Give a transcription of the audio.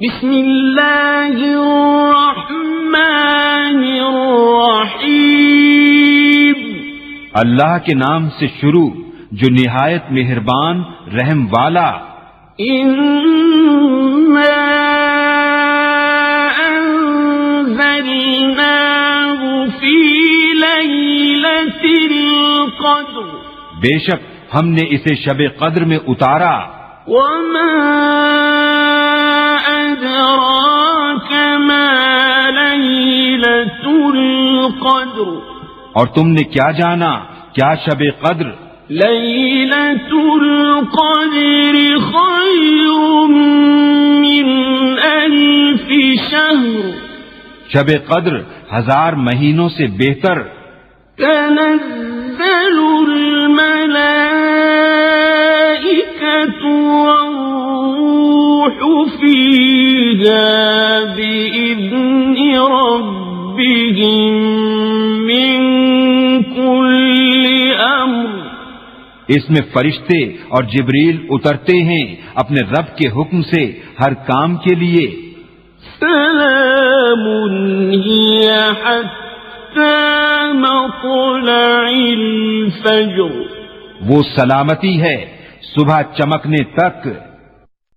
بسم اللہ الرحمن الرحیم، اللہ کے نام سے شروع جو نہایت مہربان رحم والا۔ اِنَّا أَنزَلْنَاهُ فِي لَيْلَةِ الْقَدْرِ، بے شک ہم نے اسے شب قدر میں اتارا۔ وَمَا أَدْرَاكَ مَا لَيْلَةُ الْقَدْرِ، اور تم نے کیا جانا کیا شب قدر؟ لَيْلَةُ الْقَدْرِ خَيْرٌ مِّنْ أَلْفِ شَهْرٍ، شب قدر 1000 مہینوں سے بہتر۔ تَنَزَّلُ الْمَلَائِكَةُ وَالرُّوحُ فِيهَا بِإِذْنِ رَبِّهِم مِّن كُلِّ أَمْرٍ، اس میں فرشتے اور جبریل اترتے ہیں اپنے رب کے حکم سے ہر کام کے لیے۔ سلام هي حتى مطلع الفجر، وہ سلامتی ہے صبح چمکنے تک